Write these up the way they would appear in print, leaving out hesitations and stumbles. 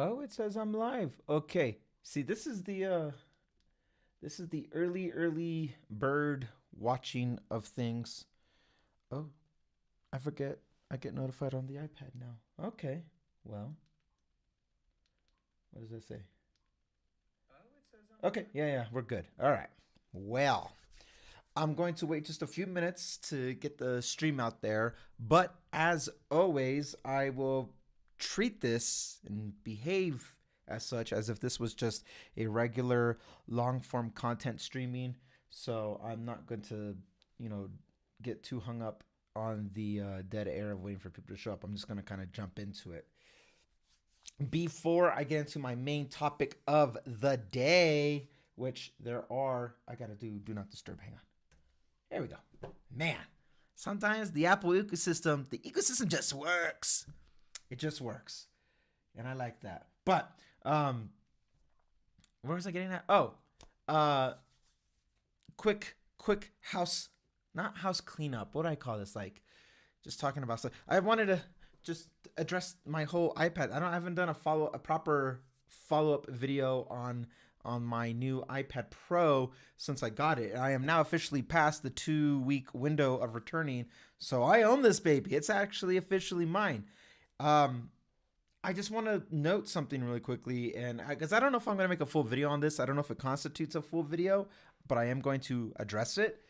Oh, it says I'm live. Okay. See, this is the early bird watching of things. Oh, I forget. I get notified on the iPad now. Okay. Well, what does that say? Okay. Yeah, yeah, we're good. All right. Well, I'm going to wait just a few minutes to get the stream out there, but as always, I will treat this and behave as such as if this was just a regular long form content streaming. So I'm not going to, you know, get too hung up on the dead air of waiting for people to show up. I'm just going to kind of jump into it. Before I get into my main topic of the day, which there are, I got to do not disturb. Hang on. There we go. Man, sometimes the Apple ecosystem just works. It just works. And I like that. But where was I getting at? Oh, uh quick house, not house cleanup. What do I call this? Like just talking about stuff. I wanted to just address my whole iPad. I haven't done a proper follow-up video on my new iPad Pro since I got it. I am now officially past the 2 week window of returning, so I own this baby. It's actually officially mine. Um, I just want to note something really quickly, and because I don't know if I'm going to make a full video on this, I don't know if it constitutes a full video, but I am going to address it.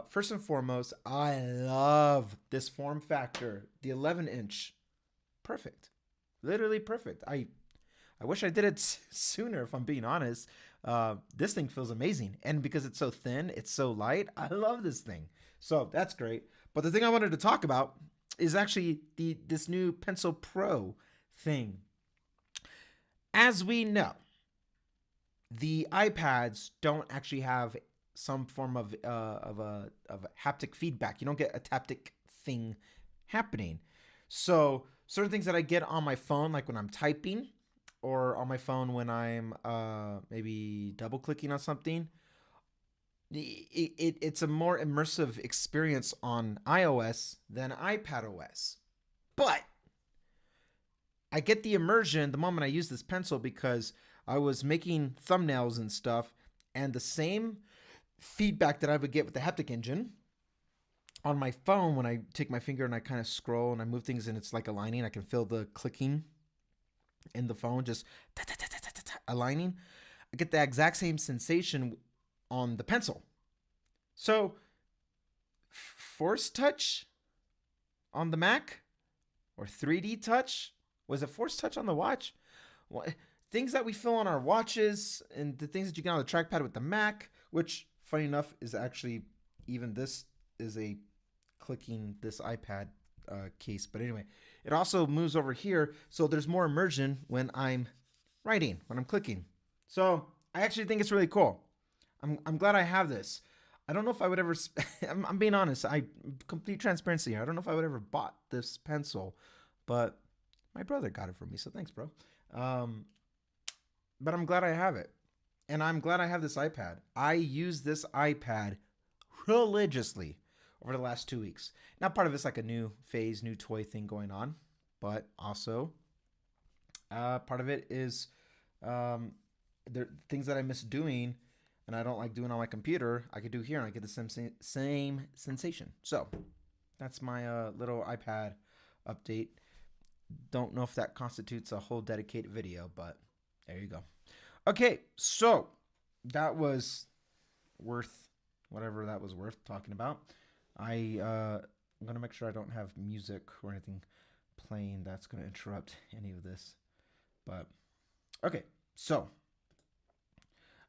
First and foremost, I love this form factor, the 11-inch, perfect, literally perfect. I wish I did it sooner, if I'm being honest. This thing feels amazing. And because it's so thin, it's so light, I love this thing. So that's great. But the thing I wanted to talk about is actually this new Pencil Pro thing. As we know, the iPads don't actually have some form of haptic feedback. You don't get a haptic thing happening. So certain things that I get on my phone, like when I'm typing, or on my phone when I'm maybe double clicking on something, it's a more immersive experience on iOS than iPad OS. But I get the immersion the moment I use this pencil because I was making thumbnails and stuff, and the same feedback that I would get with the haptic engine on my phone when I take my finger and I kind of scroll and I move things and it's like aligning. I can feel the clicking in the phone, just aligning. I get the exact same sensation on the pencil. So, Force Touch on the Mac or 3D Touch? Was it Force Touch on the watch? What, things that we feel on our watches and the things that you get on the trackpad with the Mac, which, funny enough, is actually even this is a clicking this iPad case. But anyway, it also moves over here, so there's more immersion when I'm writing, when I'm clicking. So I actually think it's really cool. I'm glad I have this. I don't know if I would ever. I'm being honest. I complete transparency here. I don't know if I would ever bought this pencil, but my brother got it for me. So thanks, bro. Um, but I'm glad I have it, and I'm glad I have this iPad. I use this iPad religiously over the last 2 weeks. Now, part of it's like a new phase, new toy thing going on, but also part of it is there things that I miss doing and I don't like doing on my computer. I could do here and I get the same sensation. So that's my little iPad update. Don't know if that constitutes a whole dedicated video, but there you go. Okay, so that was worth whatever that was worth talking about. I'm gonna make sure I don't have music or anything playing that's gonna interrupt any of this. But okay, so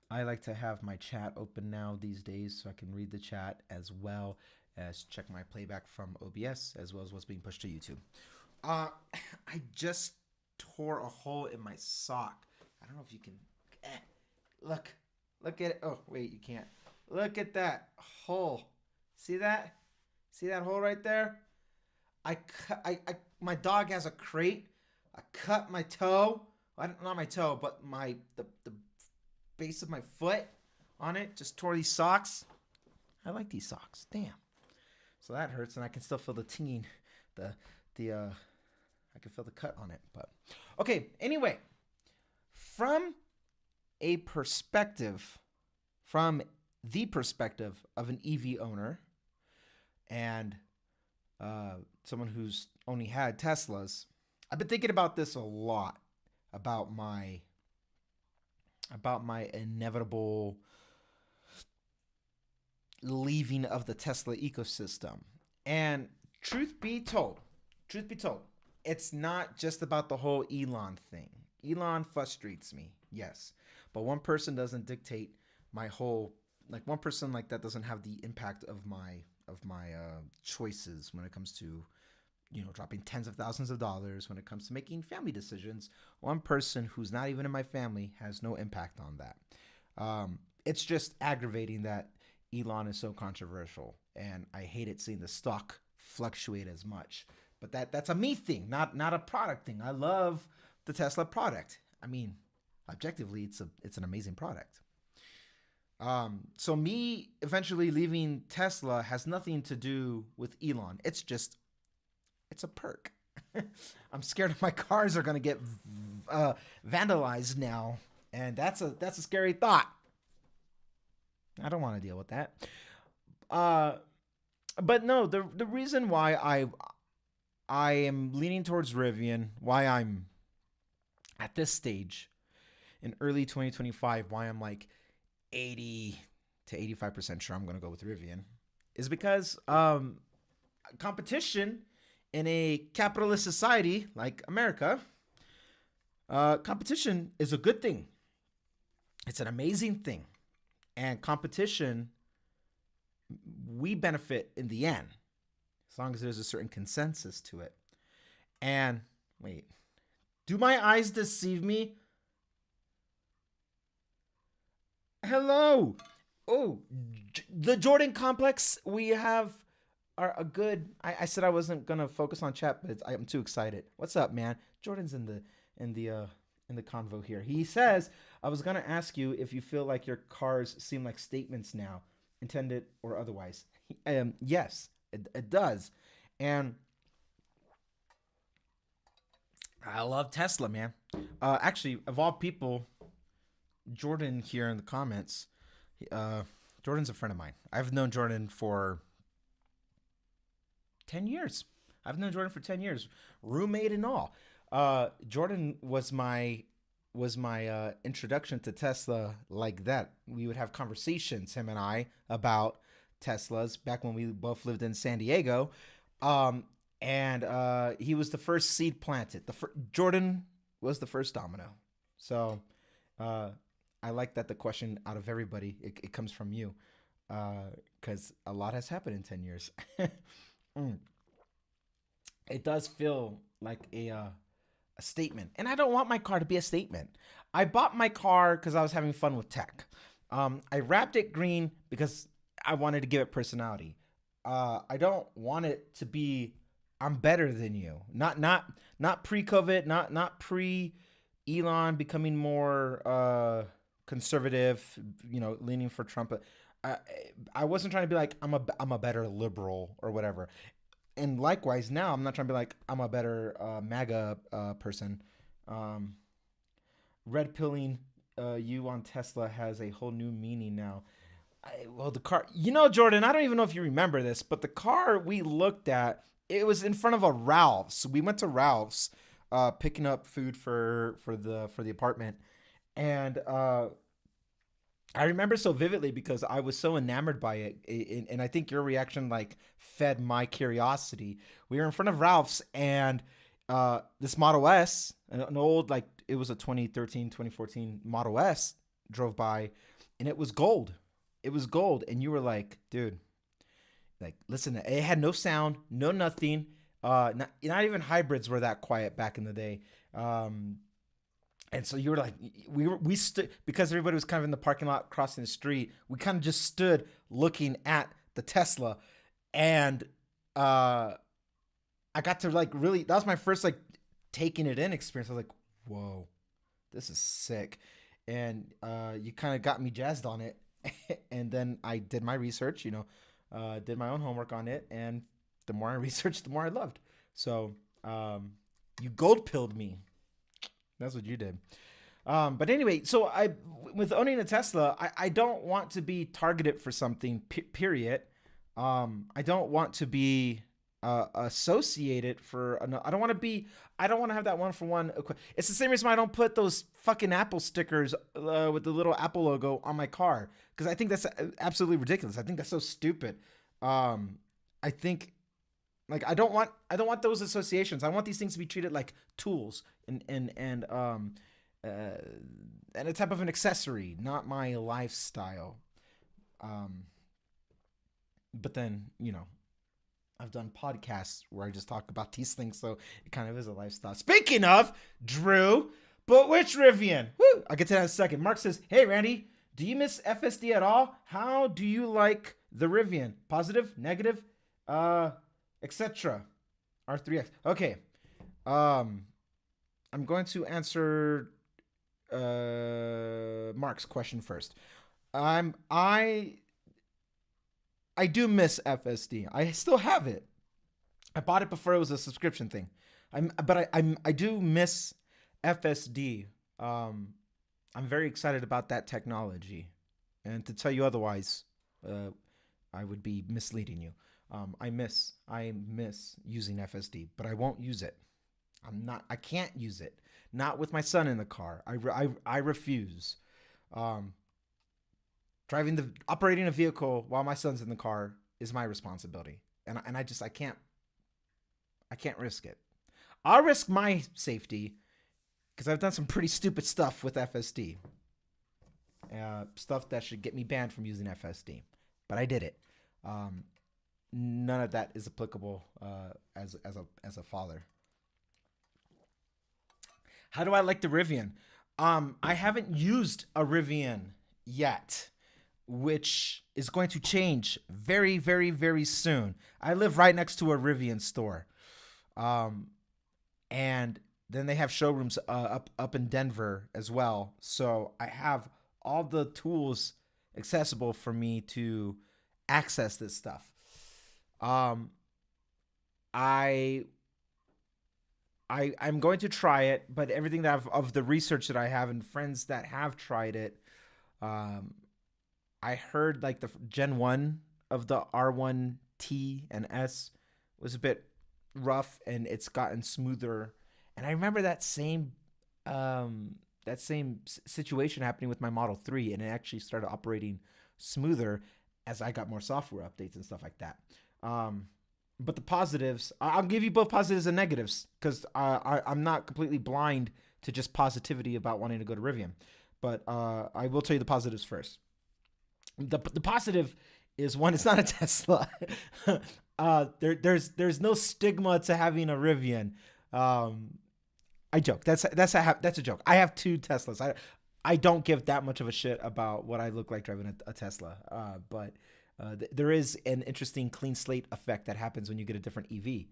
I like to have my chat open now these days so I can read the chat as well as check my playback from OBS as well as what's being pushed to YouTube. Uh, I just tore a hole in my sock. I don't know if you can. Look, look at it. Oh wait, you can't. Look at that hole. See that? See that hole right there? My dog has a crate. I cut my toe. Not my toe, but the base of my foot on it. Just tore these socks. I like these socks. Damn. So that hurts, and I can still feel the tinging. The I can feel the cut on it. But okay, anyway, from a perspective, from the perspective of an EV owner and someone who's only had Teslas, I've been thinking about this a lot about my inevitable leaving of the Tesla ecosystem. And truth be told, it's not just about the whole Elon thing. Elon frustrates me, yes, but one person doesn't dictate my whole. Like one person like that doesn't have the impact of my choices when it comes to dropping tens of thousands of dollars when it comes to making family decisions. One person who's not even in my family has no impact on that. It's just aggravating that Elon is so controversial, and I hated seeing the stock fluctuate as much. But that's a me thing, not a product thing. I love the Tesla product. I mean, objectively, it's an amazing product. So me eventually leaving Tesla has nothing to do with Elon. It's a perk. I'm scared my cars are gonna get vandalized now, and that's a scary thought. I don't want to deal with that. But no, the reason why I am leaning towards Rivian, why I'm at this stage in early 2025, why I'm like 80 to 85% sure I'm going to go with Rivian, is because competition in a capitalist society like America, competition is a good thing. It's an amazing thing. And competition, we benefit in the end, as long as there's a certain consensus to it. And wait, do my eyes deceive me? Hello. Oh, the Jordan complex. We have a good. I said I wasn't gonna focus on chat, but I'm too excited. What's up, man? Jordan's in the convo here. He says, I was gonna ask you if you feel like your cars seem like statements now, intended or otherwise. Yes, it does, and I love Tesla, man. Actually, of all people, Jordan here in the comments. Jordan's a friend of mine. I've known Jordan for 10 years. I've known Jordan for 10 years, roommate and all. Jordan was my introduction to Tesla like that. We would have conversations, him and I, about Teslas back when we both lived in San Diego. And he was the first seed planted. Jordan was the first domino. So I like that the question out of everybody, it comes from you, because a lot has happened in 10 years. It does feel like a statement. And I don't want my car to be a statement. I bought my car because I was having fun with tech. I wrapped it green because I wanted to give it personality. I don't want it to be I'm better than you. Not pre-COVID, not pre-Elon becoming more conservative, leaning for Trump. I wasn't trying to be like I'm a better liberal or whatever. And likewise, now I'm not trying to be like I'm a better MAGA person. Red pilling you on Tesla has a whole new meaning now. The car, Jordan, I don't even know if you remember this, but the car we looked at, it was in front of a Ralph's. We went to Ralph's, picking up food for the apartment, and I remember so vividly because I was so enamored by it, and I think your reaction like fed my curiosity. We were in front of Ralph's, and this Model S, an old, like it was a 2013, 2014 Model S, drove by, and it was gold. It was gold, and you were like, dude, like listen, it had no sound, no nothing. Not even hybrids were that quiet back in the day. And so you were like, we stood, because everybody was kind of in the parking lot crossing the street. We kind of just stood looking at the Tesla, and I got to like really, that was my first like taking it in experience. I was like, whoa, this is sick. And you kind of got me jazzed on it. And then I did my research, did my own homework on it. And the more I researched, the more I loved. So You gold pilled me. That's what you did. But anyway, so with owning a Tesla, I don't want to be targeted for something. Period. I don't want to be associated for. I don't want to be. I don't want to have that one for one. It's the same reason why I don't put those fucking Apple stickers with the little Apple logo on my car, because I think that's absolutely ridiculous. I think that's so stupid. I think like I don't want those associations. I want these things to be treated like tools and a type of an accessory, not my lifestyle. But then, I've done podcasts where I just talk about these things, so it kind of is a lifestyle. Speaking of, Drew, but which Rivian? Woo! I'll get to that in a second. Mark says, hey, Randy, do you miss FSD at all? How do you like the Rivian? Positive, negative, etc. R3X. Okay. I'm going to answer Mark's question first. I do miss FSD. I still have it. I bought it before it was a subscription thing. I do miss FSD. I'm very excited about that technology, and to tell you otherwise, I would be misleading you. I miss using FSD, but I won't use it. I can't use it. Not with my son in the car. I refuse. Operating a vehicle while my son's in the car is my responsibility. And I can't risk it. I'll risk my safety because I've done some pretty stupid stuff with FSD. Stuff that should get me banned from using FSD. But I did it. None of that is applicable as a father. How do I like the Rivian? I haven't used a Rivian yet, which is going to change very, very, very soon. I live right next to a Rivian store. And then they have showrooms up in Denver as well. So I have all the tools accessible for me to access this stuff. I'm going to try it, but everything that of the research that I have and friends that have tried it, I heard like the Gen 1 of the R1T and S was a bit rough, and it's gotten smoother. And I remember that same situation happening with my Model 3, and it actually started operating smoother as I got more software updates and stuff like that. But the positives, I'll give you both positives and negatives, because I'm not completely blind to just positivity about wanting to go to Rivian. But I will tell you the positives first. The positive is, one, it's not a Tesla. There's no stigma to having a Rivian. I joke. That's a joke. I have two Teslas. I don't give that much of a shit about what I look like driving a Tesla. But there is an interesting clean slate effect that happens when you get a different EV,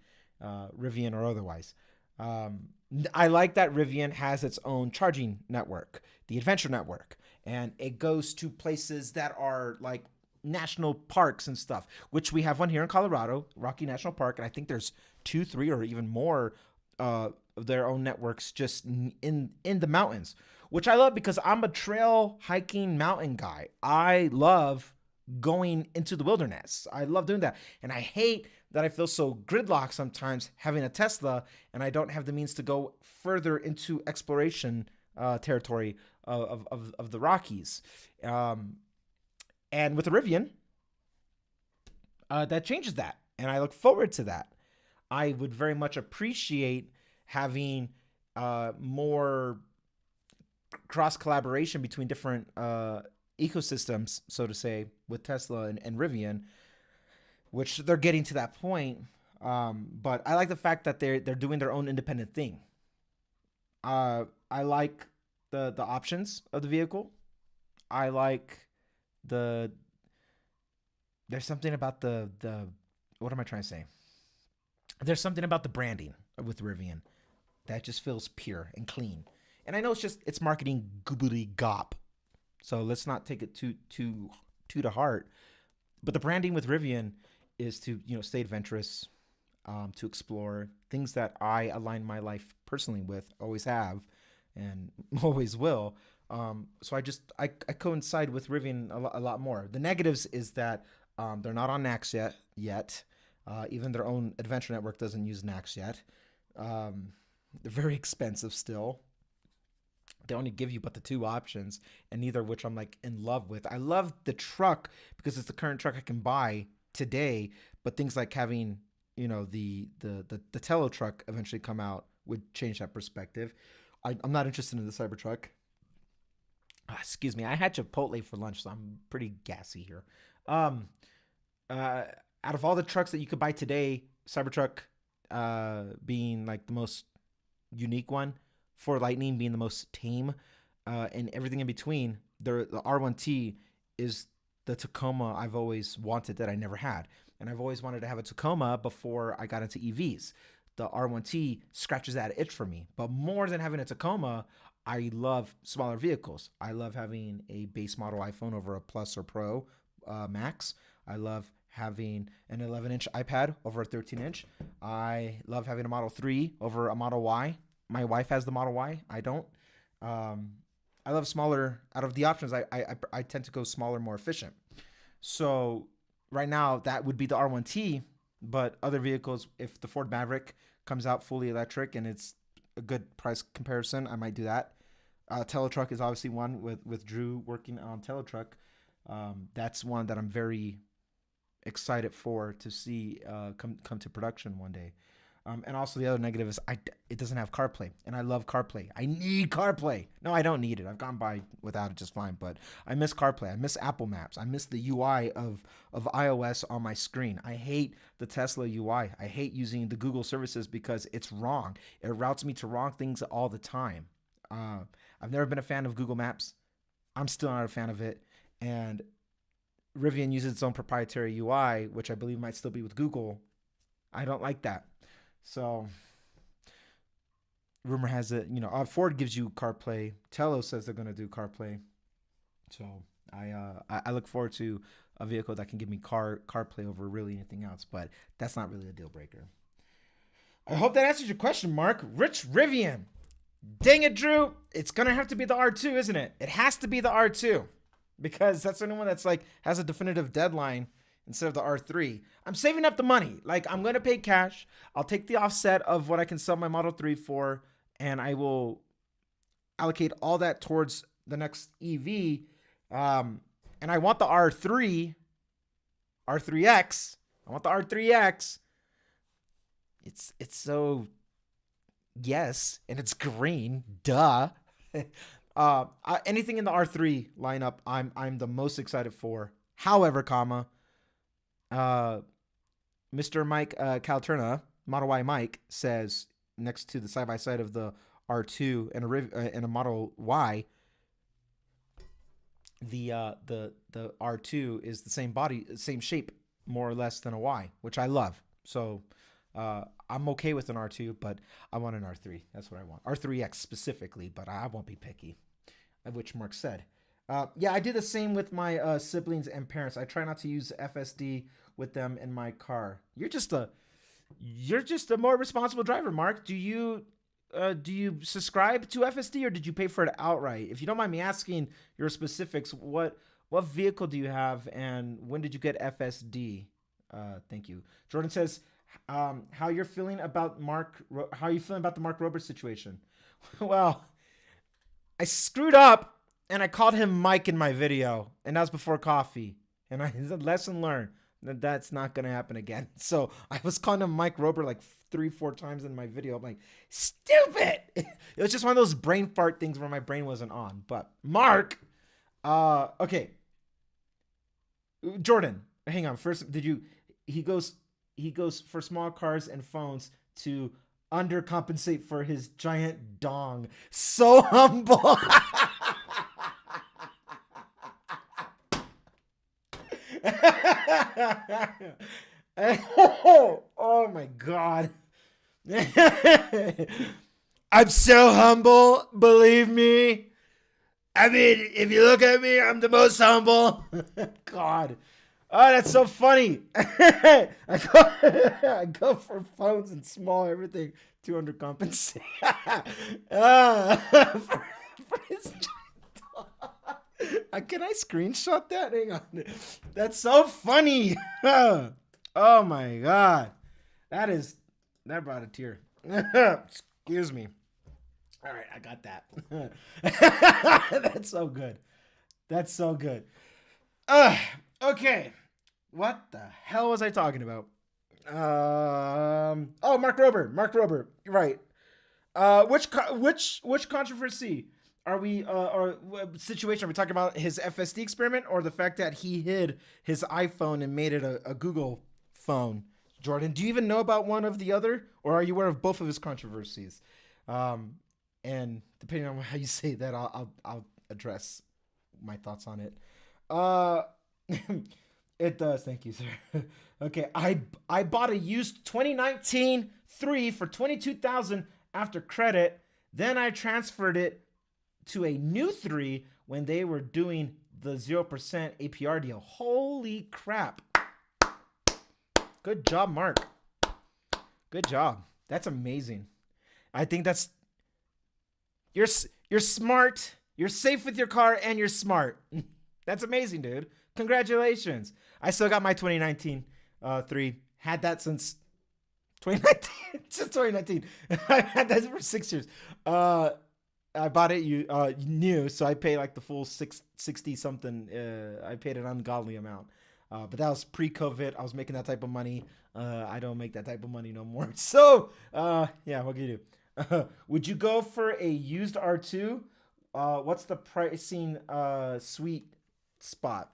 Rivian or otherwise. I like that Rivian has its own charging network, the Adventure Network, and it goes to places that are like national parks and stuff, which we have one here in Colorado, Rocky National Park, and I think there's 2, 3, or even more of their own networks just in the mountains, which I love because I'm a trail hiking mountain guy. I love going into the wilderness. I love doing that. And I hate that I feel so gridlocked sometimes having a Tesla and I don't have the means to go further into exploration territory of the Rockies. And with the Rivian, that changes that. And I look forward to that. I would very much appreciate having more cross collaboration between different ecosystems, so to say, with Tesla and Rivian, which they're getting to that point. But I like the fact that they're doing their own independent thing. I like the options of the vehicle. I like there's something about the what am I trying to say? There's something about the branding with Rivian that just feels pure and clean. And I know it's marketing goobly gop, so let's not take it too to heart. But the branding with Rivian is to stay adventurous, to explore things that I align my life personally with, always have, and always will. So I coincide with Rivian a lot more. The negatives is that they're not on Nax yet. Even their own adventure network doesn't use Nax yet. They're very expensive still. They only give you but the two options, and neither of which I'm like in love with. I love the truck because it's the current truck I can buy today, but things like having, the Tello truck eventually come out would change that perspective. I'm not interested in the Cybertruck. Excuse me, I had Chipotle for lunch, so I'm pretty gassy here. Um, Out of all the trucks that you could buy today, Cybertruck being like the most unique one, Ford Lightning being the most tame, and everything in between, the R1T is the Tacoma I've always wanted that I never had. And I've always wanted to have a Tacoma before I got into EVs. The R1T scratches that itch for me. But more than having a Tacoma, I love smaller vehicles. I love having a base model iPhone over a Plus or Pro Max. I love having an 11-inch iPad over a 13-inch. I love having a Model 3 over a Model Y. My wife has the Model Y. I don't. I love smaller. Out of the options, I tend to go smaller, more efficient. So right now, that would be the R1T. But other vehicles, if the Ford Maverick comes out fully electric and it's a good price comparison, I might do that. Teletruck is obviously one with Drew working on Teletruck. That's one that I'm very excited for to see come to production one day. And also the other negative is it doesn't have CarPlay, and I love CarPlay. I need CarPlay. No, I don't need it. I've gone by without it just fine, but I miss CarPlay. I miss Apple Maps. I miss the UI of iOS on my screen. I hate the Tesla UI. I hate using the Google services because it's wrong. It routes me to wrong things all the time. I've never been a fan of Google Maps. I'm still not a fan of it. And Rivian uses its own proprietary UI, which I believe might still be with Google. I don't like that. So, rumor has it, Ford gives you CarPlay. Tello says they're going to do CarPlay. So, I look forward to a vehicle that can give me CarPlay over really anything else, but that's not really a deal breaker. I hope that answers your question, Mark. Rich Rivian. Dang it, Drew. It's going to have to be the R2, isn't it? It has to be the R2 because that's the only one that's has a definitive deadline instead of the R3. I'm saving up the money. I'm going to pay cash. I'll take the offset of what I can sell my Model 3 for, and I will allocate all that towards the next EV. And I want the R3X. I want the R3X. It's so, yes, and it's green. Duh. Anything in the R3 lineup, I'm the most excited for. However, Mr. Mike Calterna, Model Y Mike, says next to the side-by-side of the R2 and a Model Y, the R2 is the same body, same shape, more or less than a Y, which I love. So I'm okay with an R2, but I want an R3. That's what I want. R3X specifically, but I won't be picky, which Mark said. Yeah, I do the same with my siblings and parents. I try not to use FSD with them in my car. You're just a more responsible driver, Mark. Do you subscribe to FSD or did you pay for it outright? If you don't mind me asking your specifics, what vehicle do you have and when did you get FSD? Thank you. Jordan says, how you feeling about the Mark Rober situation? Well, I screwed up. And I called him Mike in my video, and that was before coffee. And lesson learned that's not going to happen again. So I was calling him Mike Rober 3-4 times in my video. I'm like, stupid. It was just one of those brain fart things where my brain wasn't on. But Mark, okay. Jordan, hang on. First, he goes for small cars and phones to undercompensate for his giant dong. So humble. Oh my God. I'm so humble, believe me. I mean, if you look at me, I'm the most humble. God. Oh, that's so funny. I go, I go for phones and small everything. 200 compensate. For his can I screenshot that? Hang on. That's so funny. Oh my god. That is that brought a tear. Excuse me. All right, I got that. That's so good. That's so good. Uh, okay. What the hell was I talking about? Oh, Mark Rober. Mark Rober. Right. Which controversy are we or situation are we talking about? His FSD experiment or the fact that he hid his iPhone and made it a Google phone? Jordan, do you even know about one of the other, or are you aware of both of his controversies? And depending on how you say that, I'll address my thoughts on it. Uh, it does. Thank you, sir. Okay, I bought a used 2019 3 for 22,000 after credit. Then I transferred it to a new 3 when they were doing the 0% APR deal. Holy crap! Good job, Mark. Good job. That's amazing. I think that's you're smart. You're safe with your car and you're smart. That's amazing, dude. Congratulations. I still got my 2019 3. Had that since 2019. Since 2019. I had that for 6 years. I bought it new, so I paid like the full 60 something. I paid an ungodly amount. But that was pre-COVID. I was making that type of money. I don't make that type of money no more. So, yeah, what can you do? Would you go for a used R2? What's the pricing sweet spot?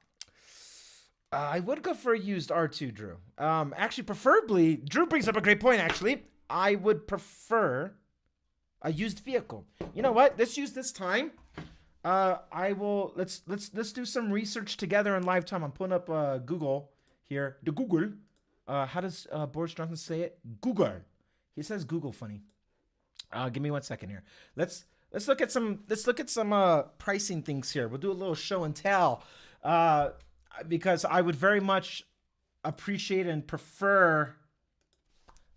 I would go for a used R2, Drew. Actually, preferably, Drew brings up a great point, actually. I would prefer a used vehicle. You know what? Let's use this time. Let's do some research together in live time. I'm pulling up Google here. The Google. How does Boris Johnson say it? Google. He says Google funny. Give me 1 second here. Let's look at some pricing things here. We'll do a little show and tell. Because I would very much appreciate and prefer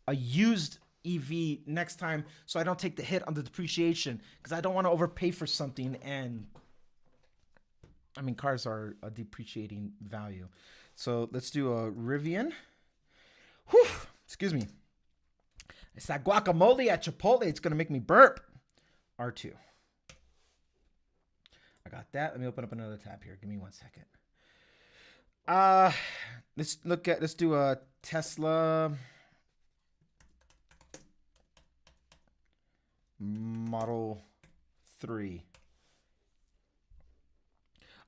a used EV next time, so I don't take the hit on the depreciation, because I don't want to overpay for something. And I mean, cars are a depreciating value. So let's do a Rivian. Whew, excuse me. It's that guacamole at Chipotle. It's gonna make me burp. R2. I got that. Let me open up another tab here. Give me 1 second. Let's do a Tesla Model 3.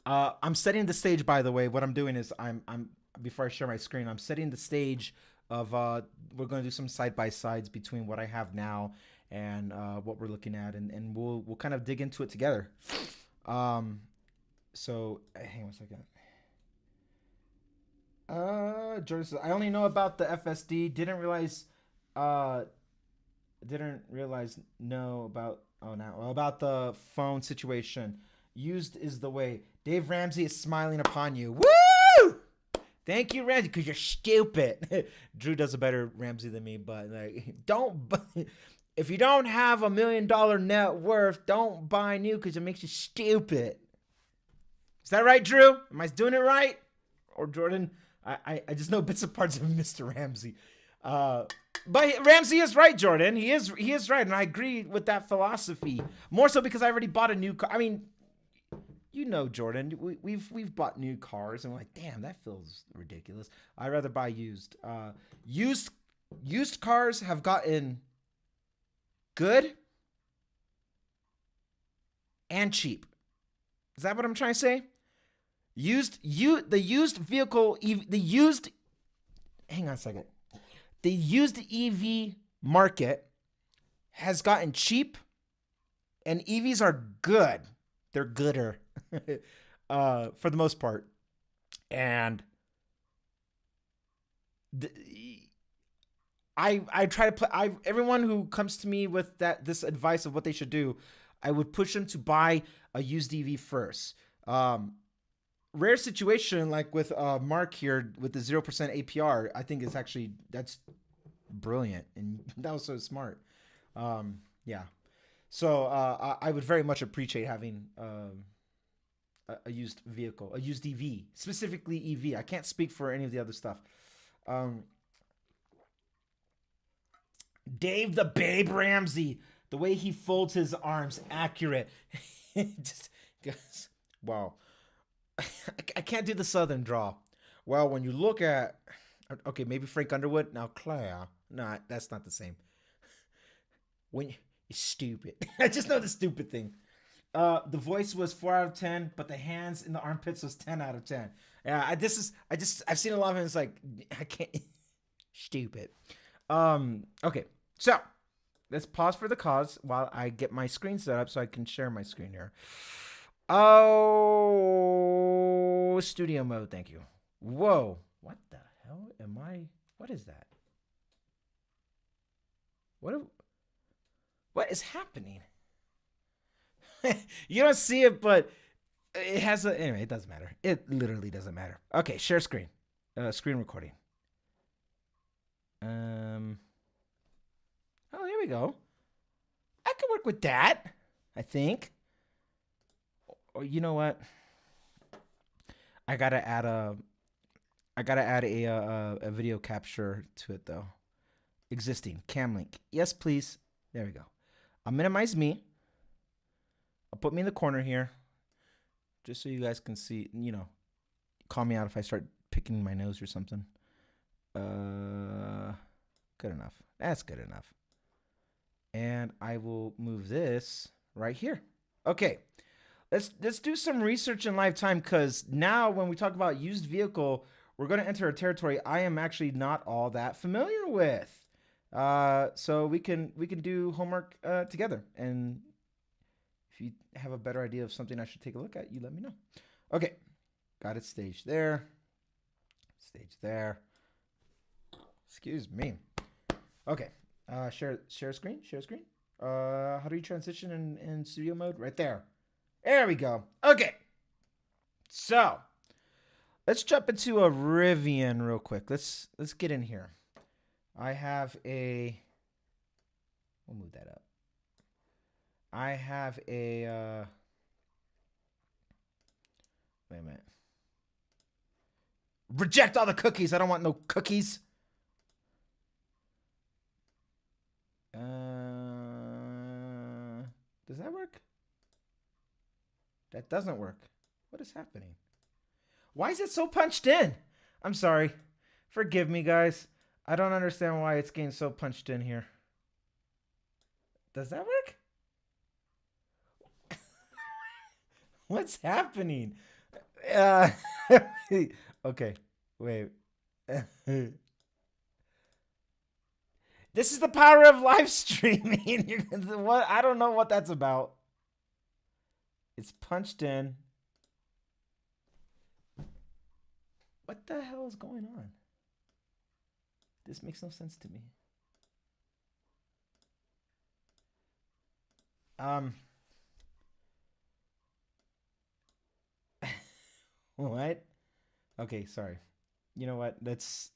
I'm setting the stage, by the way. What I'm doing is I'm before I share my screen, I'm setting the stage of we're going to do some side by sides between what I have now and what we're looking at, and we'll kind of dig into it together. So hang on 1 second. Jordan says, I only know about the FSD. Didn't realize about the phone situation. Used is the way. Dave Ramsey is smiling upon you. Woo! Thank you, Ramsey, because you're stupid. Drew does a better Ramsey than me, but like, if you don't have $1 million net worth, don't buy new because it makes you stupid. Is that right, Drew? Am I doing it right? Or Jordan? I just know bits and parts of Mr. Ramsey. But Ramsey is right, Jordan. He is right, and I agree with that philosophy. More so because I already bought a new car. I mean, you know, Jordan, we've bought new cars, and we're like, damn, that feels ridiculous. I'd rather buy used. Used cars have gotten good and cheap. Is that what I'm trying to say? The used EV market has gotten cheap, and EVs are good. They're gooder for the most part. And I try to play. Everyone who comes to me with this advice of what they should do, I would push them to buy a used EV first. rare situation like with Mark here with the 0% APR, I think it's actually that's brilliant, and that was so smart. Yeah. So I would very much appreciate having a used vehicle, a used EV, specifically EV. I can't speak for any of the other stuff. Um, Dave the Babe Ramsey, the way he folds his arms, accurate. Just, wow. I can't do the southern draw. Well, when you look at, okay, maybe Frank Underwood. Now, Claire. No, that's not the same. When you're stupid. I just know the stupid thing. The voice was 4 out of 10, but the hands in the armpits was 10 out of 10. Yeah, I've seen a lot of it. It's like I can't. Stupid. Okay, so let's pause for the cause while I get my screen set up so I can share my screen here. Oh, studio mode. Thank you. Whoa, what the hell am I? What is that? What is happening? You don't see it, but it has a. Anyway, it doesn't matter. It literally doesn't matter. Okay, share screen. Screen recording. Oh, there we go. I can work with that, I think. Or you know what? I gotta add a video capture to it though. Existing cam link. Yes, please. There we go. I'll minimize me. I'll put me in the corner here, just so you guys can see. You know, call me out if I start picking my nose or something. Good enough. That's good enough. And I will move this right here. Okay. Let's do some research in live time, because now when we talk about used vehicle, we're going to enter a territory I am actually not all that familiar with. So we can do homework together, and if you have a better idea of something I should take a look at, you let me know. Okay, got it staged there. Stage there. Excuse me. Okay, share screen. Share screen. How do you transition in studio mode? Right there. There we go. Okay, so let's jump into a Rivian real quick. Let's get in here. I have a. We'll move that up. I have a. Wait a minute. Reject all the cookies. I don't want no cookies. Does that work? That doesn't work. What is happening? Why is it so punched in? I'm sorry. Forgive me, guys. I don't understand why it's getting so punched in here. Does that work? What's happening? Okay, wait. This is the power of live streaming. What? I don't know what that's about. It's punched in. What the hell is going on? This makes no sense to me. What? Okay, sorry. You know what? Let's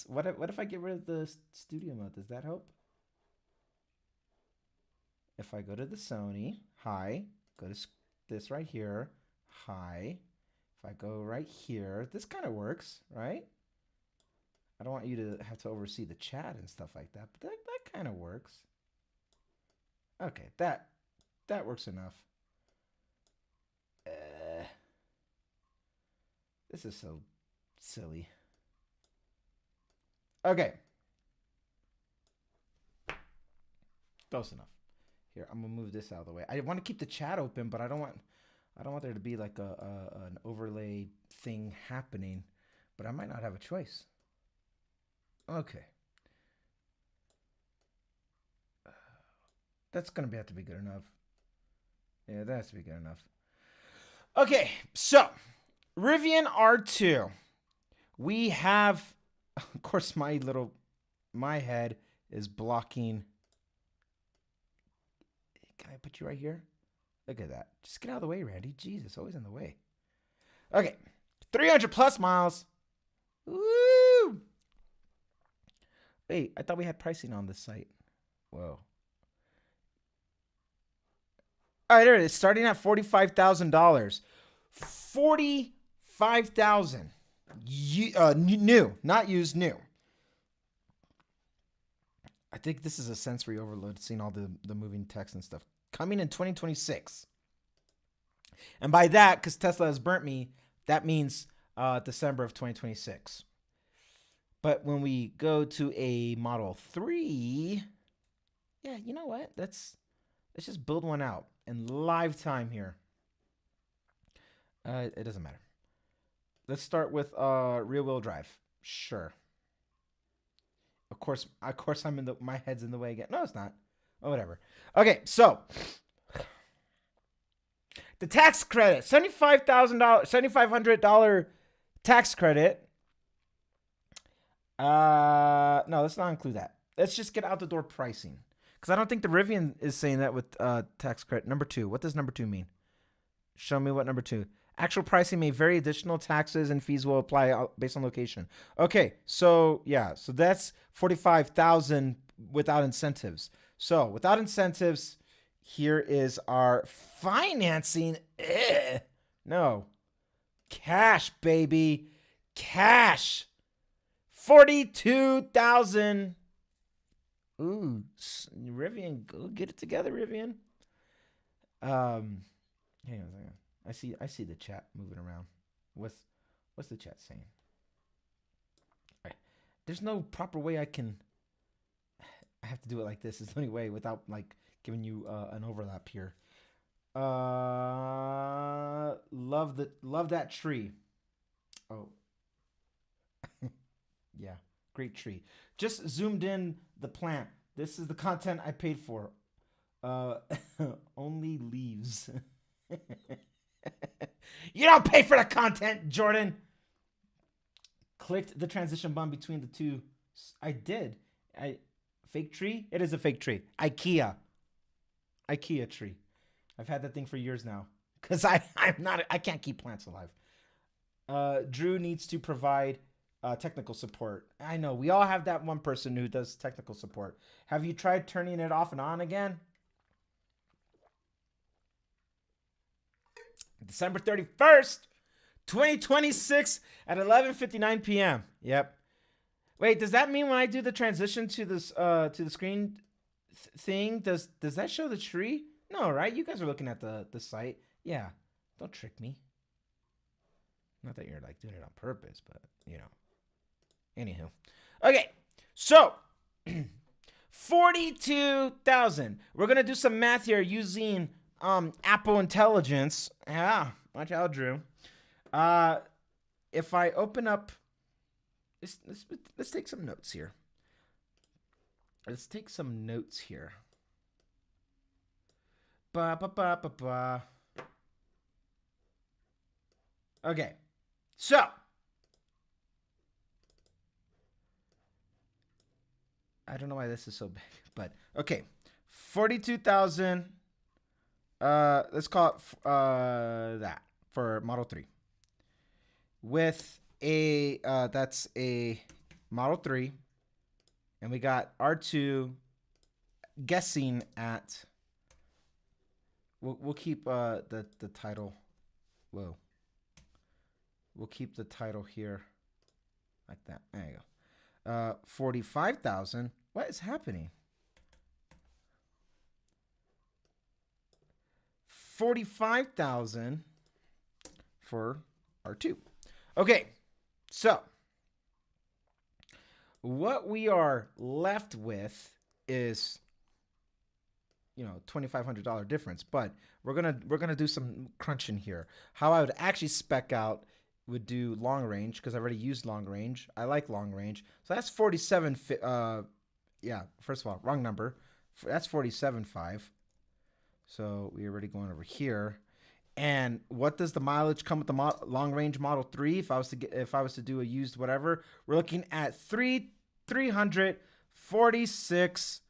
what if I get rid of the studio mode? Does that help? If I go to the Sony, hi, go to this right here, hi. If I go right here, this kind of works, right? I don't want you to have to oversee the chat and stuff like that, but that kind of works. Okay, that works enough. This is so silly. Okay. Close enough. Here, I'm gonna move this out of the way. I want to keep the chat open, but I don't want there to be like an overlay thing happening, but I might not have a choice. Okay. That's gonna have to be good enough. Yeah, that has to be good enough. Okay, so Rivian R2. We have, of course, my head is blocking. Can I put you right here? Look at that. Just get out of the way, Randy. Jesus, always in the way. Okay, 300 plus miles. Woo! Wait, I thought we had pricing on this site. Whoa. All right, there it is. Starting at $45,000. $45,000. New, not used, new. I think this is a sensory overload, seeing all the moving text and stuff. Coming in 2026. And by that, because Tesla has burnt me, that means December of 2026. But when we go to a Model 3, yeah, you know what? Let's just build one out in live time here. It doesn't matter. Let's start with rear-wheel drive. Sure. Of course, my head's in the way again. No, it's not. Oh, whatever. Okay, so the tax credit, $7,500 tax credit. No, let's not include that. Let's just get out the door pricing, because I don't think the Rivian is saying that with tax credit. Number 2. What does number 2 mean? Show me what number 2. Actual pricing may vary. Additional taxes and fees will apply based on location. Okay, so yeah, so that's $45,000 without incentives. So without incentives, here is our financing. No, cash, baby, cash. 42,000. Ooh, Rivian, go get it together, Rivian. Hang on a second. I see the chat moving around. What's the chat saying? All right. There's no proper way I have to do it like this. It's the only way without like giving you an overlap here. Love that tree. Oh. Yeah, great tree. Just zoomed in the plant. This is the content I paid for. Only leaves. You don't pay for the content, Jordan. Clicked the transition button between the two. I did. Fake tree? It is a fake tree. IKEA tree. I've had that thing for years now. Because I can't keep plants alive. Drew needs to provide technical support. I know. We all have that one person who does technical support. Have you tried turning it off and on again? December 31st, 2026 at 11:59 p.m. Yep. Wait, does that mean when I do the transition to this to the screen thing, does that show the tree? No, right? You guys are looking at the site. Yeah. Don't trick me. Not that you're like doing it on purpose, but you know. Anywho. Okay. So 42,000. We're gonna do some math here using Apple Intelligence. Yeah, watch out, Drew. If I open up, let's take some notes here. Let's take some notes here. Okay, so I don't know why this is so big, but okay, 42,000. Let's call it that for Model 3. With a that's a Model 3, and we got R2 guessing at. We'll keep the title. Whoa. We'll keep the title here, like that. There you go. 45,000. What is happening? 45,000 for R2. Okay, so what we are left with is, $2,500 difference. But we're gonna do some crunching here. How I would actually spec out would do long range, because I already used long range. I like long range, so that's 47. Yeah. First of all, wrong number. That's 47.5. So we're already going over here. And what does the mileage come with the long range Model 3? If I was to do a used whatever, we're looking at 346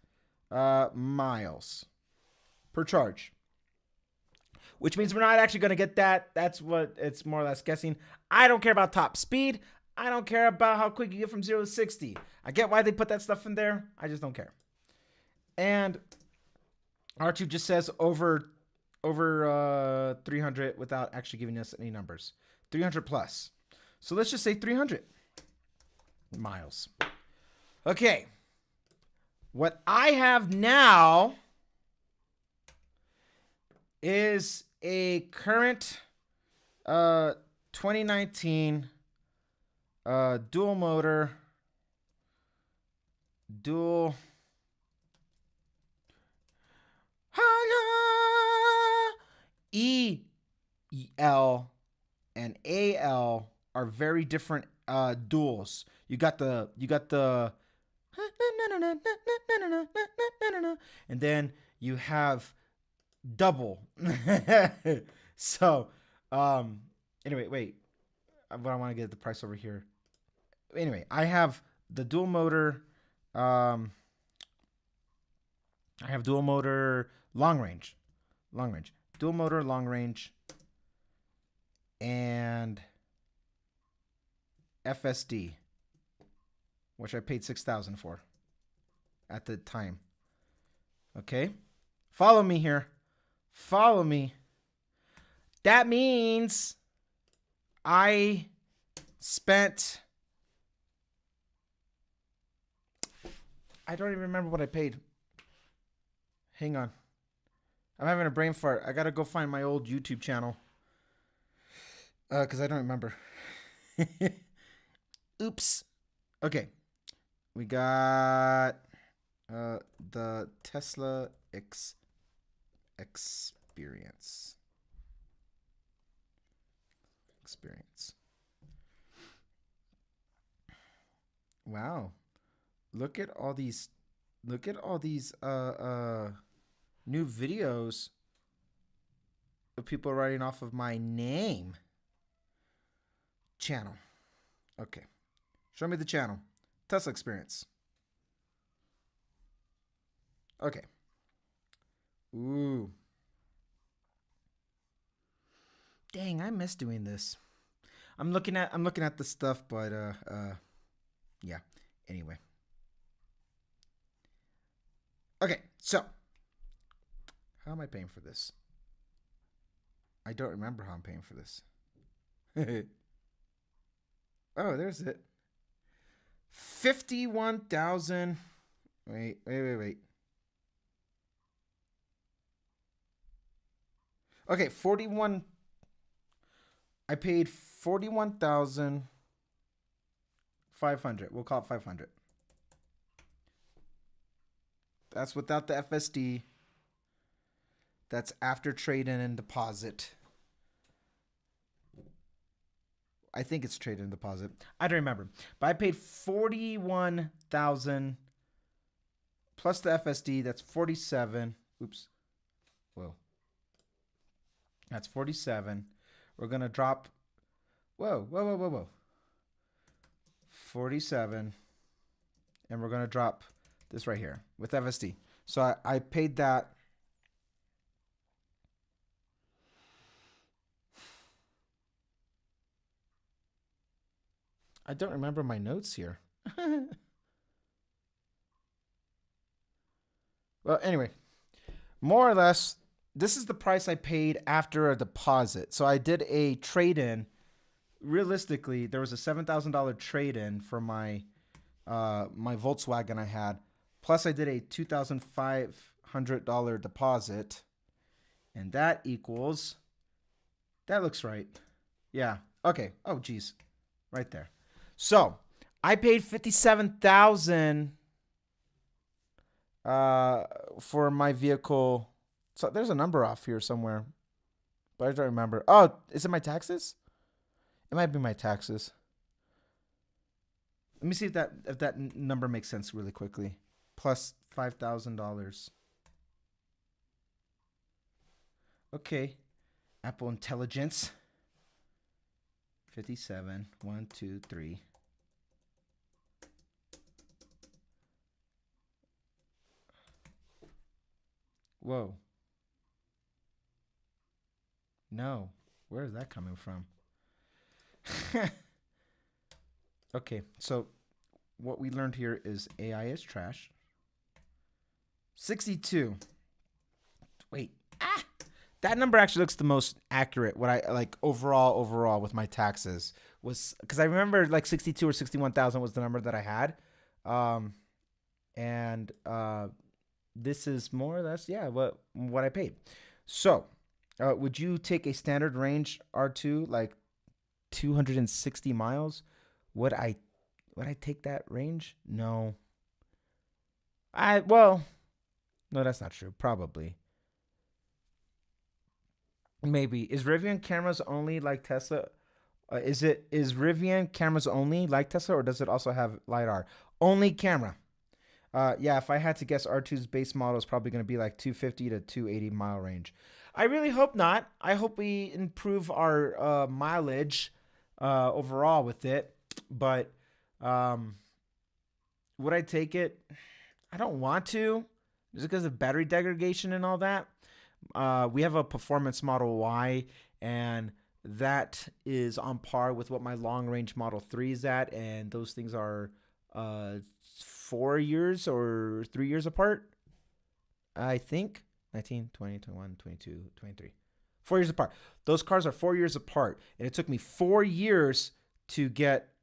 miles per charge. which means we're not actually going to get that. That's what it's more or less guessing. I don't care about top speed. I don't care about how quick you get from 0 to 60. I get why they put that stuff in there. I just don't care. And R2 just says over 300 without actually giving us any numbers. 300 plus. So let's just say 300 miles. Okay. What I have now is a current 2019 dual motor E, L, and AL are very different duals. You got the and then you have double. So anyway, wait. But I want to get the price over here. Anyway, I have the dual motor I have dual motor long range. Dual motor long range and FSD, which I paid $6,000 for at the time. Okay? Follow me here. Follow me. That means I spent, I don't even remember what I paid. Hang on. I'm having a brain fart. I gotta go find my old YouTube channel. Because I don't remember. Oops. Okay. We got the Tesla experience. Wow. Look at all these new videos of people writing off of my name. Channel. Okay. Show me the channel. Tesla experience. Okay. Ooh. Dang, I miss doing this. I'm looking at the stuff, but yeah. Anyway. Okay, so how am I paying for this? I don't remember how I'm paying for this. Oh, there's it. 51,000. Wait. Okay, 41. I paid 41,500. We'll call it 500. That's without the FSD. That's after trade-in and deposit. I think it's trade-in and deposit. I don't remember. But I paid 41,000 plus the FSD. That's 47. Oops. Whoa. That's 47. We're going to drop. Whoa. 47. And we're going to drop this right here with FSD. So I paid that. I don't remember my notes here. Well, anyway, more or less, this is the price I paid after a deposit. So I did a trade-in. Realistically, there was a $7,000 trade-in for my my Volkswagen I had. Plus, I did a $2,500 deposit. And that equals... That looks right. Yeah. Okay. Oh, geez. Right there. So, I paid $57,000 for my vehicle. So, there's a number off here somewhere. But I don't remember. Oh, is it my taxes? It might be my taxes. Let me see if that number makes sense really quickly. Plus $5,000. Okay. Apple Intelligence. 57. 1, 2, 3. Whoa. No. Where is that coming from? Okay, so what we learned here is AI is trash. 62. Wait. Ah! That number actually looks the most accurate. What I like overall with my taxes was because I remember like 62 or 61,000 was the number that I had. Um, and this is more or less, yeah, what I paid. So, would you take a standard range R2 like 260 miles? Would I would I take that range? No. I well, no, that's not true. Probably. Maybe. Is Rivian cameras only like Tesla? Is Rivian cameras only like Tesla or does it also have LiDAR? Only camera. Yeah, if I had to guess, R2's base model is probably going to be like 250 to 280 mile range. I really hope not. I hope we improve our mileage overall with it. But um, would I take it? I don't want to, just because of battery degradation and all that. We have a performance Model Y, and that is on par with what my long range Model 3 is at, and those things are 4 years or 3 years apart, I think. 19, 20, 21, 22, 23. 4 years apart. Those cars are 4 years apart, and it took me 4 years to get.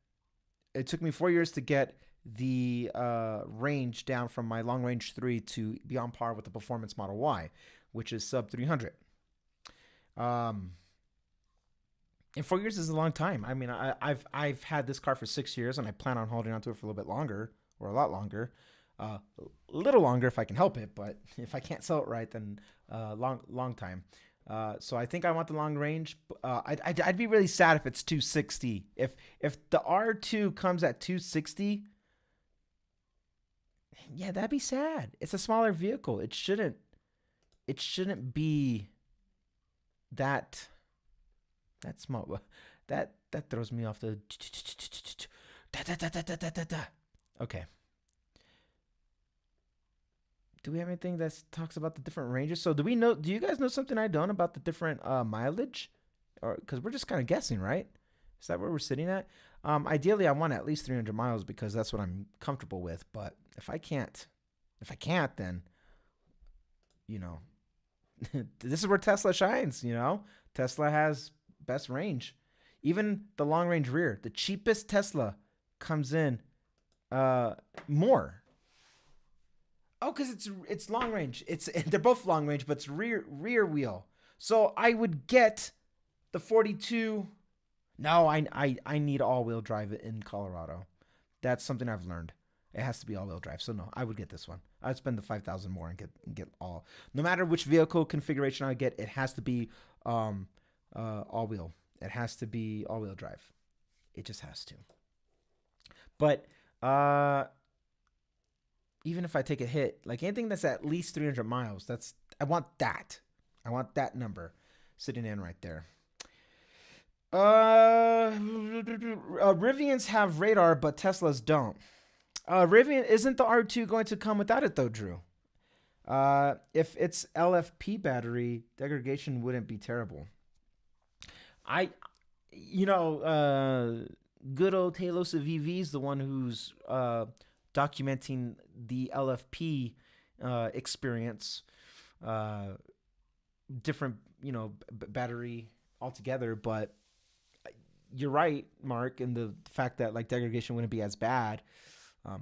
It took me 4 years to get the range down from my long range 3 to be on par with the performance Model Y, which is sub 300. Um, and 4 years is a long time. I mean, I've had this car for 6 years, and I plan on holding on to it for a little bit longer, or a lot longer, a little longer if I can help it. But if I can't sell it right, then long time. So I think I want the long range. I'd be really sad if it's 260. If the R2 comes at 260, yeah, that'd be sad. It's a smaller vehicle. It shouldn't be that small. That throws me off the. Okay. Do we have anything that talks about the different ranges? So do we know? Do you guys know something I don't about the different mileage? Or because we're just kind of guessing, right? Is that where we're sitting at? Ideally, I want at least 300 miles because that's what I'm comfortable with. But if I can't, then you know, this is where Tesla shines. Tesla has best range. Even the long range rear, the cheapest Tesla comes in more. Oh, because it's long range. They're both long range, but it's rear wheel. So I would get the 42. No, I need all wheel drive in Colorado. That's something I've learned. It has to be all wheel drive. So no, I would get this one. I'd spend the 5,000 more and get all. No matter which vehicle configuration I get, it has to be all wheel. It has to be all wheel drive. It just has to. But even if I take a hit, like anything that's at least 300 miles, I want that. I want that number sitting in right there. Rivians have radar, but Teslas don't. Rivian isn't the R2 going to come without it though, Drew? If it's LFP battery, degradation wouldn't be terrible. I, good old Talos of EV's the one who's documenting the LFP experience, different, battery altogether. But you're right, Mark, in the fact that like degradation wouldn't be as bad.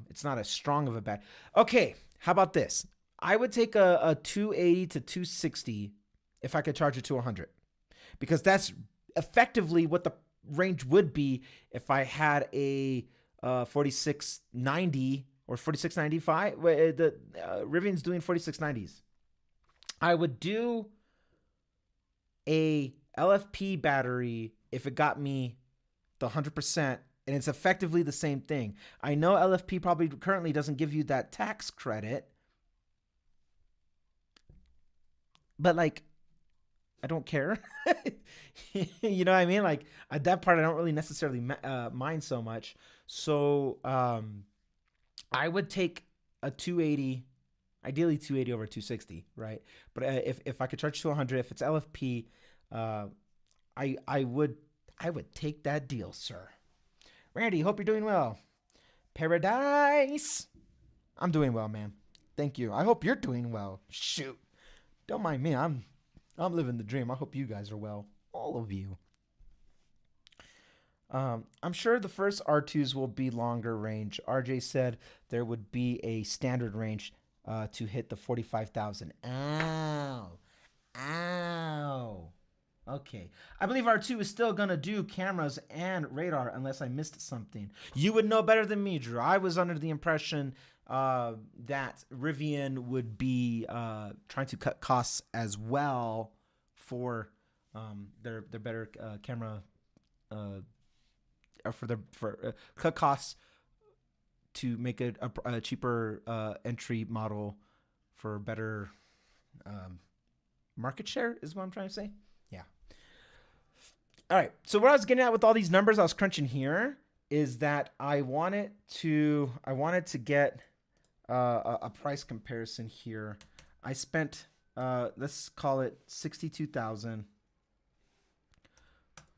It's not as strong of a bad. Okay, how about this? I would take a 280 to 260 if I could charge it to 100, because that's effectively what the range would be if I had a 4690 or 4695. The Rivian's doing 4690s. I would do a LFP battery if it got me the 100%, and it's effectively the same thing. I know LFP probably currently doesn't give you that tax credit, but like, I don't care. You know what I mean? Like that part I don't really necessarily mind so much. So I would take a 280, ideally 280 over 260, right? But if I could charge to 100, if it's LFP, Uh, I would take that deal, sir. Randy, hope you're doing well. Paradise. I'm doing well, man. Thank you. I hope you're doing well. Shoot. Don't mind me. I'm living the dream. I hope you guys are well. All of you. I'm sure the first R2s will be longer range. RJ said there would be a standard range to hit the 45,000. Ow. Ow. Okay. I believe R2 is still going to do cameras and radar unless I missed something. You would know better than me, Drew. I was under the impression that Rivian would be trying to cut costs as well for their better camera for cut costs to make it a cheaper entry model for better market share is what I'm trying to say. Yeah. All right. So what I was getting at with all these numbers I was crunching here is that I wanted to get a price comparison here. I spent let's call it 62,000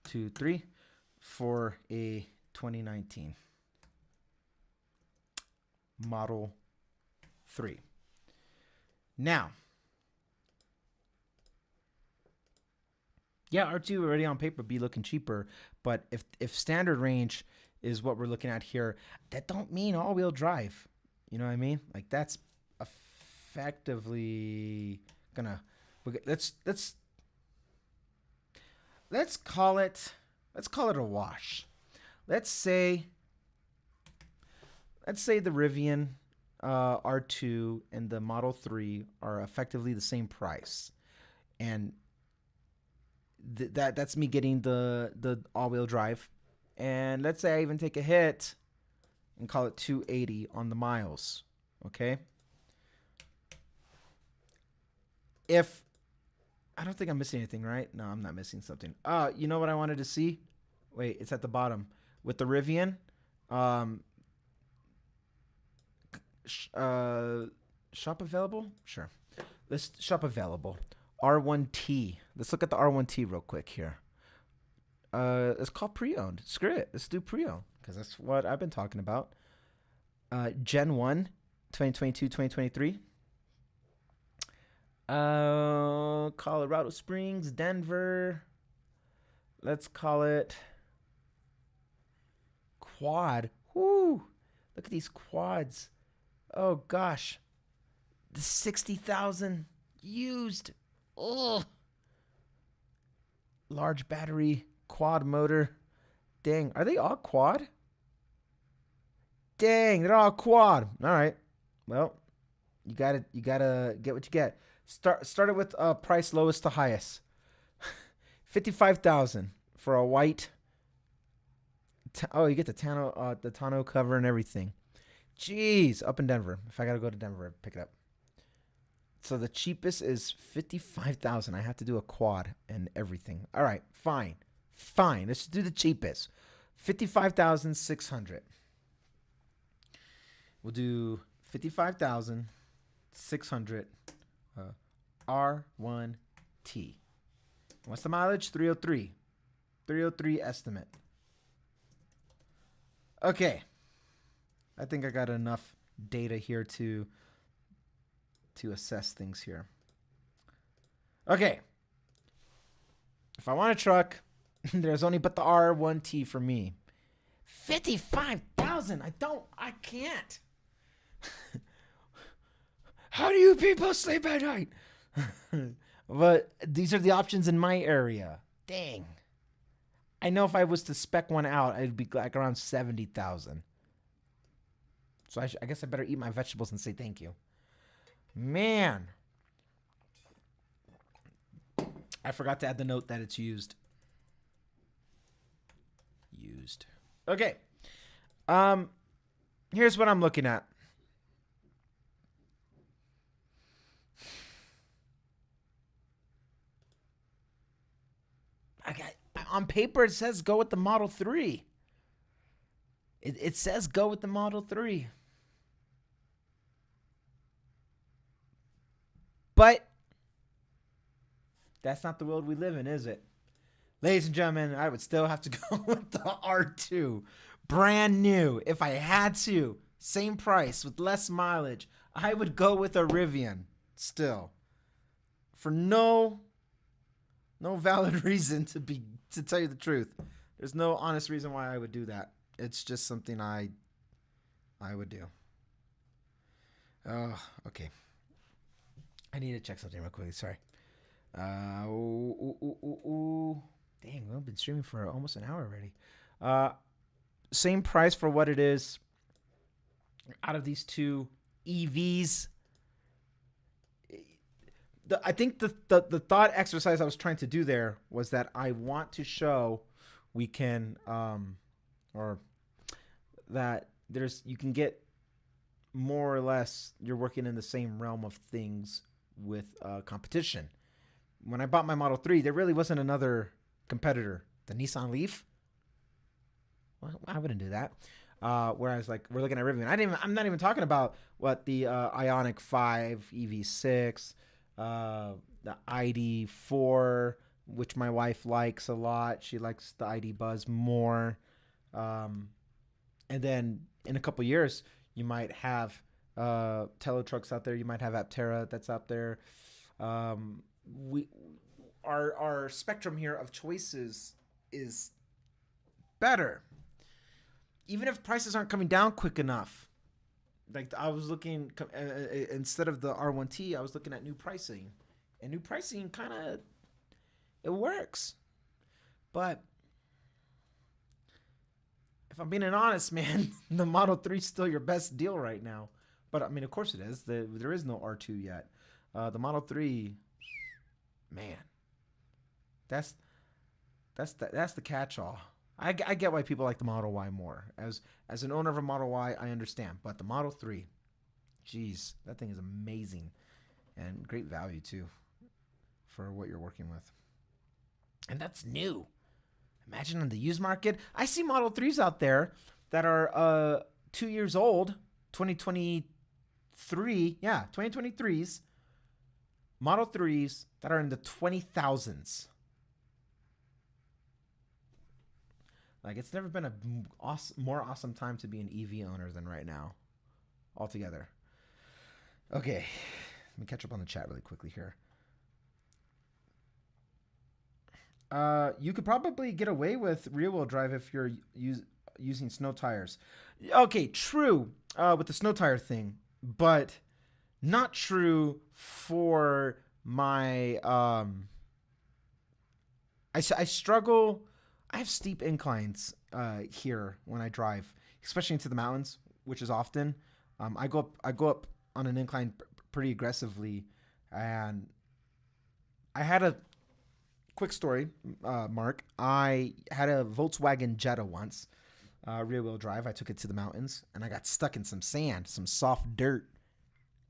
to 3 for a 2019 Model 3. Now, yeah, R2 already on paper be looking cheaper, but if standard range is what we're looking at here, that don't mean all-wheel drive. You know what I mean? Like that's effectively gonna let's call it a wash. Let's say the Rivian R2 and the Model 3 are effectively the same price, and that's me getting the all-wheel drive. And let's say I even take a hit and call it 280 on the miles. Okay. If I don't think I'm missing anything, right? No, I'm not missing something. You know what I wanted to see? Wait, it's at the bottom with the Rivian. Shop available? Sure. Let's shop available. R1T. Let's look at the R1T real quick here. It's called pre-owned. Screw it. Let's do pre-owned because that's what I've been talking about. Gen 1, 2022, 2023. Colorado Springs, Denver. Let's call it quad. Woo! Look at these quads. Oh gosh, the 60,000 used. Oh, large battery, quad motor. Dang, are they all quad? Dang, they're all quad. All right. Well, you gotta get what you get. Started with price lowest to highest. 55,000 for a white. You get the tonneau cover and everything. Jeez, up in Denver. If I gotta go to Denver, pick it up. So the cheapest is 55,000. I have to do a quad and everything. All right, fine. Let's do the cheapest. 55,600. We'll do 55,600 R1T. What's the mileage? 303. 303 estimate. Okay. I think I got enough data here to assess things here. Okay. If I want a truck, there's only but the R1T for me. 55,000. I can't. How do you people sleep at night? But these are the options in my area. Dang. I know if I was to spec one out, it'd be like around 70,000. So I guess I better eat my vegetables and say thank you. Man. I forgot to add the note that it's used. Okay. Here's what I'm looking at. On paper, it says go with the Model 3. It says go with the Model 3. But That's not the world we live in, is it? Ladies and gentlemen, I would still have to go with the R2. Brand new. If I had to, same price with less mileage, I would go with a Rivian still. For no valid reason to tell you the truth. There's no honest reason why I would do that. It's just something I would do. Oh, okay. I need to check something real quickly. Sorry. Dang, we've been streaming for almost an hour already. Same price for what it is. Out of these two EVs, I think the thought exercise I was trying to do there was that I want to show we can, or that you can get more or less, you're working in the same realm of things with competition. When I bought my Model 3, there really wasn't another competitor. The Nissan Leaf? Well, I wouldn't do that. Whereas, like, we're looking at Rivian. I'm not even talking about what the Ioniq 5 EV6, the ID4, which my wife likes a lot. She likes the ID Buzz more. And then in a couple years, you might have Telo trucks out there. You might have Aptera that's out there. Our spectrum here of choices is better, even if prices aren't coming down quick enough. Like, I was looking instead of the R1T, I was looking at new pricing, and new pricing kind of, it works. But if I'm being honest, man, the Model 3 is still your best deal right now. But I mean, of course it is. There is no R2 yet. The Model 3, man, that's the catch-all. I get why people like the Model Y more. As an owner of a Model Y, I understand. But the Model 3, geez, that thing is amazing and great value too for what you're working with. And that's new. Imagine on the used market. I see Model 3s out there that are 2 years old, 2023. Yeah, 2023s. Model 3s that are in the 20,000s. Like, it's never been a more awesome time to be an EV owner than right now, altogether. Okay, let me catch up on the chat really quickly here. You could probably get away with rear-wheel drive if you're using snow tires. Okay, true with the snow tire thing, but not true for my... I struggle... I have steep inclines here when I drive, especially into the mountains, which is often. I go up on an incline pretty aggressively, and I had a quick story, Mark. I had a Volkswagen Jetta once, rear-wheel drive. I took it to the mountains, and I got stuck in some sand, some soft dirt,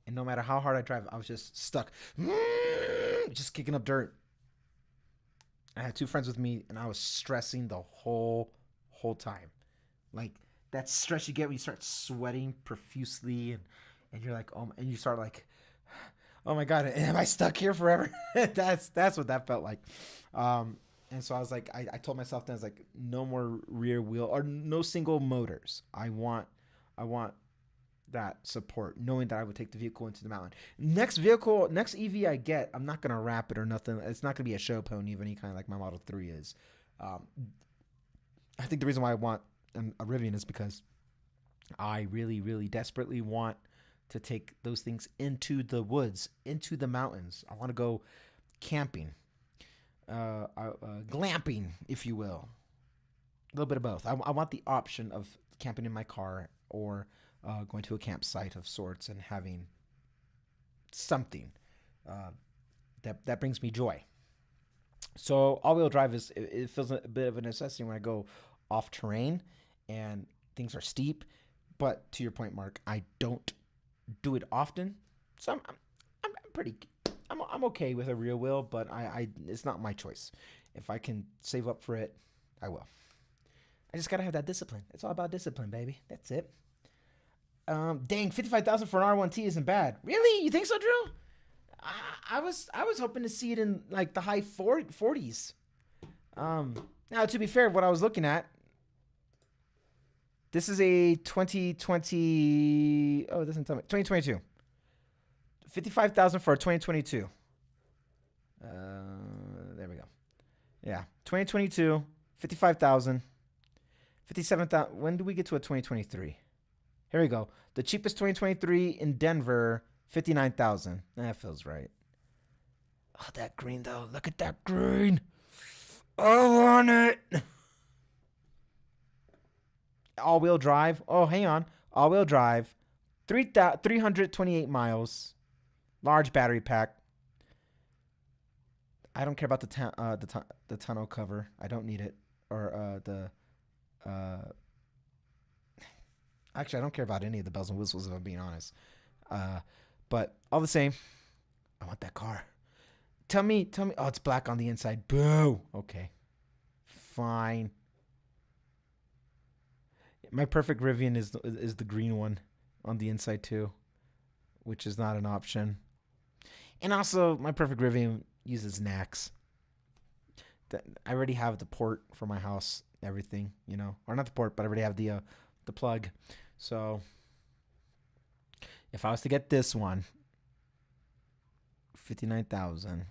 and no matter how hard I drive, I was just stuck, just kicking up dirt. I had two friends with me, and I was stressing the whole time. Like, that stress you get when you start sweating profusely, and you're like, oh, and you start like, oh my God, am I stuck here forever? That's what that felt like. And so I was like, I told myself then, I was like, no more rear wheel or no single motors. I want that support, knowing that I would take the vehicle into the mountain. Next EV I get, I'm not going to wrap it or nothing. It's not going to be a show pony of any kind like my Model 3 is. I think the reason why I want a Rivian is because I really, really desperately want to take those things into the woods, into the mountains. I want to go camping, glamping, if you will. A little bit of both. I want the option of camping in my car or going to a campsite of sorts and having something that brings me joy. So all-wheel drive it feels a bit of a necessity when I go off terrain and things are steep. But to your point, Mark, I don't do it often, so I'm okay with a rear wheel, but I it's not my choice. If I can save up for it, I will. I just gotta have that discipline. It's all about discipline, baby. That's it. Dang, $55,000 for an R1T isn't bad. Really? You think so, Drew? I was hoping to see it in like the high 40s. Now to be fair, what I was looking at, this is a 2020. Oh, it doesn't tell me 2022. 55,000 for a 2022. There we go. Yeah, 2022, 55,000. 57,000. When do we get to a 2023? Here we go. The cheapest 2023 in Denver, 59,000. That feels right. Oh, that green though. Look at that green. I want it. All-wheel drive. Oh, hang on. All-wheel drive. 328 miles. Large battery pack. I don't care about the tonneau cover. I don't need it. Or actually, I don't care about any of the bells and whistles if I'm being honest. But all the same, I want that car. Tell me. Oh, it's black on the inside. Boo. Okay. Fine. My perfect Rivian is the green one on the inside too, which is not an option. And also, my perfect Rivian uses NACS. I already have the port for my house, everything, or not the port, but I already have the plug. So if I was to get this one, 59,000.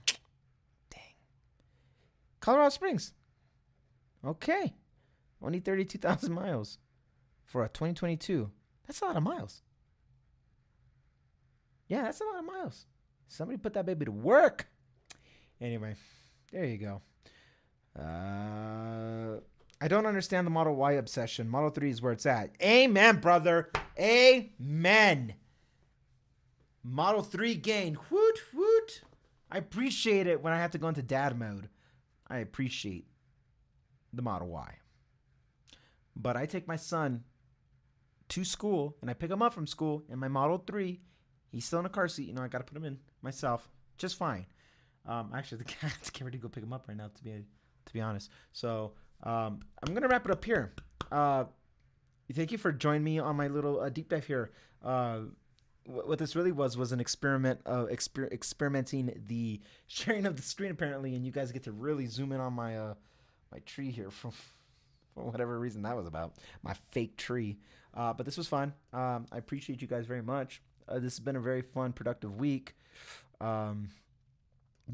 Dang. Colorado Springs. Okay. Only 32,000 miles for a 2022. That's a lot of miles. Yeah, that's a lot of miles. Somebody put that baby to work. Anyway, there you go. I don't understand the Model Y obsession. Model 3 is where it's at. Amen, brother. Amen. Model 3 gain. Woot, woot. I appreciate it when I have to go into dad mode. I appreciate the Model Y. But I take my son to school, and I pick him up from school in my Model 3. He's still in a car seat. I got to put him in myself. Just fine. Actually, the cat's getting ready to go pick him up right now, to be honest. So I'm going to wrap it up here. Thank you for joining me on my little deep dive here. What this really was an experiment of experimenting the sharing of the screen, apparently, and you guys get to really zoom in on my my tree here for whatever reason that was about. My fake tree. But this was fun. I appreciate you guys very much. This has been a very fun, productive week.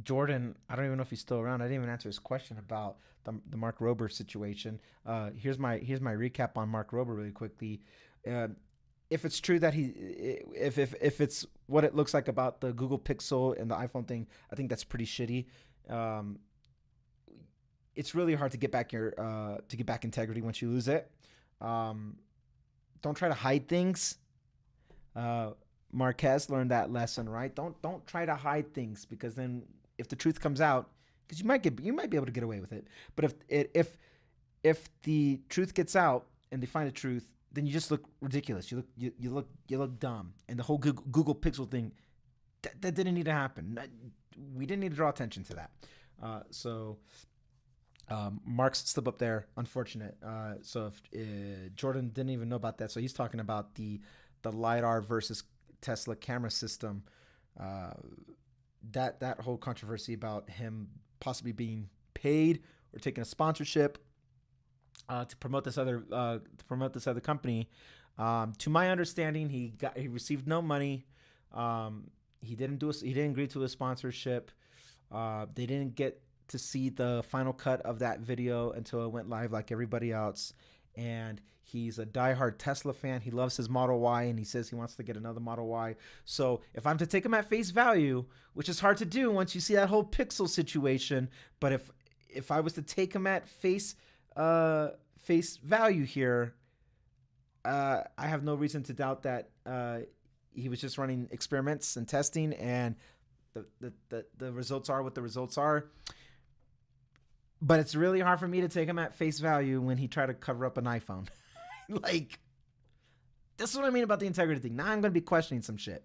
Jordan, I don't even know if he's still around. I didn't even answer his question about the Mark Rober situation. Here's my recap on Mark Rober really quickly. If it's true that if it's what it looks like about the Google Pixel and the iPhone thing, I think that's pretty shitty. It's really hard to get back integrity once you lose it. Don't try to hide things. Marquez learned that lesson, right? Don't try to hide things, because then if the truth comes out, because you might be able to get away with it, but if the truth gets out and they find the truth, then you just look ridiculous. You look dumb. And the whole Google Pixel thing, that didn't need to happen. We didn't need to draw attention to that. So Mark's slip up there, unfortunate. So if Jordan didn't even know about that, so he's talking about the LiDAR versus Tesla camera system. That whole controversy about him possibly being paid or taking a sponsorship to promote this other company. To my understanding, he received no money. He didn't agree to a sponsorship. They didn't get to see the final cut of that video until it went live, like everybody else. And he's a diehard Tesla fan. He loves his Model Y, and he says he wants to get another Model Y. So if I'm to take him at face value, which is hard to do once you see that whole Pixel situation, but if I was to take him at face value here, I have no reason to doubt that he was just running experiments and testing, and the results are what the results are. But it's really hard for me to take him at face value when he tried to cover up an iPhone. Like, this is what I mean about the integrity thing. Now I'm going to be questioning some shit.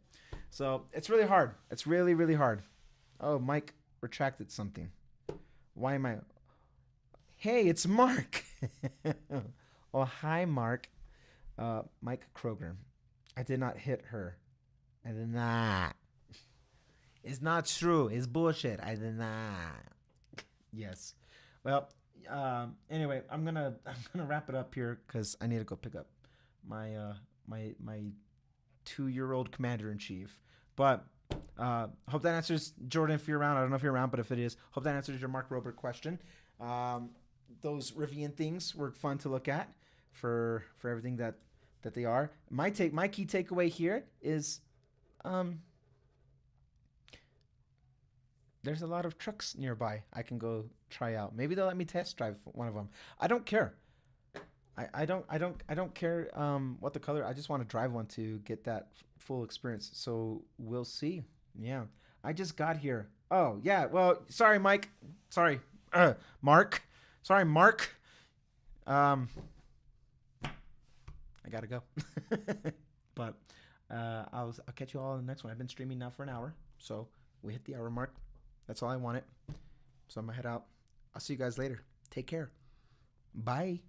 So it's really hard. It's really, really hard. Oh, Mike retracted something. Why am I... Hey, it's Mark. Oh, hi, Mark. Mike Kroger. I did not hit her. I did not. It's not true. It's bullshit. I did not. Yes. Well, anyway, I'm gonna wrap it up here because I need to go pick up my 2-year-old commander in chief. But hope that answers, Jordan, if you're around. I don't know if you're around, but if it is, hope that answers your Mark Robert question. Those Rivian things were fun to look at for everything that they are. My key takeaway here is there's a lot of trucks nearby I can go try out. Maybe they'll let me test drive one of them. I don't care. I don't care what the color. I just want to drive one to get that full experience. So we'll see. Yeah. I just got here. Oh, yeah. Well, sorry, Mike. Sorry. Mark. Sorry, Mark. I got to go. But I'll catch you all in the next one. I've been streaming now for an hour. So we hit the hour mark. That's all I wanted. So I'm going to head out. I'll see you guys later. Take care. Bye.